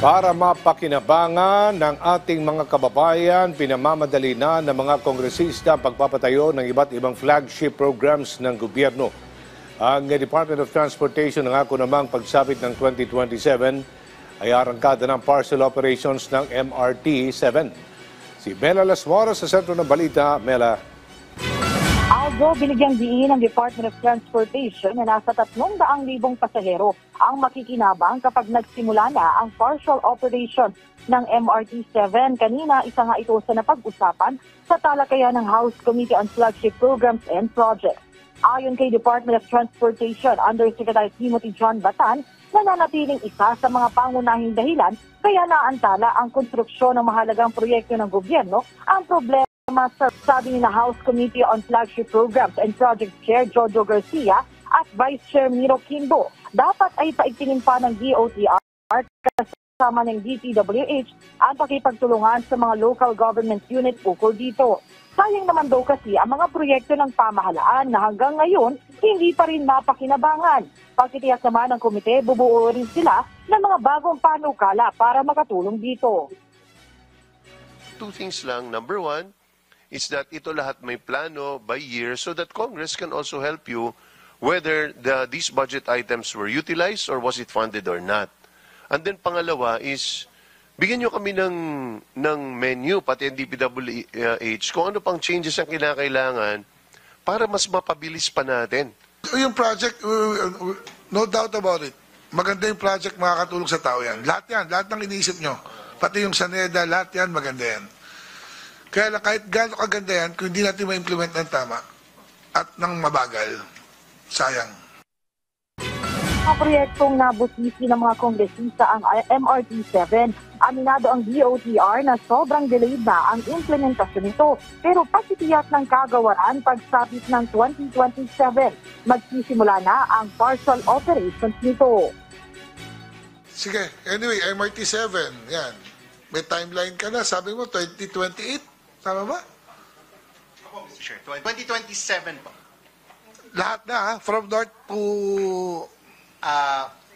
Para mapakinabangan ng ating mga kababayan, pinamamadali na ng mga kongresista ang pagpapatayo ng iba't ibang flagship programs ng gobyerno. Ang Department of Transportation nangako namang pagsapit ng 2027 ay arangkada ng partial operations ng MRT-7. Si Mela Lasmora sa sentro ng balita. Mela. Aldo, binigyang diin ng Department of Transportation na nasa 300,000 pasahero ang makikinabang kapag nagsimula na ang partial operation ng MRT-7. Kanina, isa nga ito sa napag-usapan sa talakayan ng House Committee on Flagship Programs and Projects. Ayon kay Department of Transportation, Undersecretary Timothy John Batan, nananatiling isa sa mga pangunahing dahilan kaya naantala ang konstruksyon ng mahalagang proyekto ng gobyerno. Ang problema, sabi ni na House Committee on Flagship Programs and Projects Chair Jojo Garcia at Vice Chair Miro Quimbo, dapat ay paigtingin pa ng DOTR kasama ng DPWH ang pakipagtulungan sa mga local government unit ukol dito. Sayang naman daw kasi ang mga proyekto ng pamahalaan na hanggang ngayon hindi pa rin mapakinabangan. Pagtitiyak naman ng komite, bubuo rin sila ng mga bagong panukala para makatulong dito. Two things lang. Number one is that ito lahat may plano by year so that Congress can also help you whether these budget items were utilized or was it funded or not. And then pangalawa is bigyan nyo kami ng menu, pati ang DPWH, kung ano pang changes ang kinakailangan para mas mapabilis pa natin. Yung project, no doubt about it. Maganda yung project, makakatulong sa tao yan. Lahat ng iniisip nyo. Pati yung Saneda, lahat yan, maganda yan. Kaya kahit gano'ng kaganda yan, kung hindi natin ma-implement ng tama at ng mabagal, sayang. Ang proyektong nabusisi ng mga kongresista ang MRT-7, aminado ang DOTR na sobrang delayed na ang implementasyon nito. Pero pasitiyak ng kagawaran pagsapit ng 2027, magsisimula na ang partial operations nito. Sige, anyway, MRT-7, yan. May timeline ka na, sabi mo 2028, tama ba? Sure, 2027 po. Lahat na, from north to...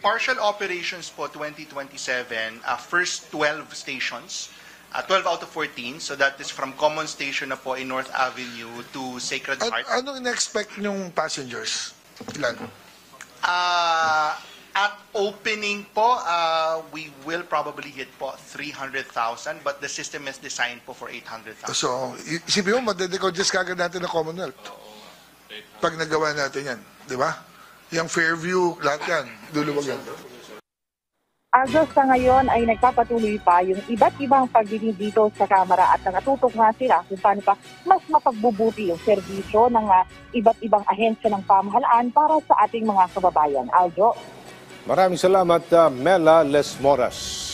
Partial operations po 2027, first 12 stations, 12 out of 14, so that is from Common Station na po in North Avenue to Sacred Heart. Anong in-expect nyong passengers? Ilan? At opening po, we will probably hit po 300,000, but the system is designed po for 800,000. So, isipin mo, madedecongest kagad natin ng Commonwealth. Pag nagawa natin yan, di ba? Yung Fairview, lahat yan, luluwag yan. Agos sa ngayon ay nagpapatuloy pa yung iba't ibang pagdinig dito sa Kamara at nakatutok nga sila kung paano pa mas mapagbubuti yung serbisyo ng iba't ibang ahensya ng pamahalaan para sa ating mga kababayan. Aljo. Maraming salamat, Mela Lasmoras.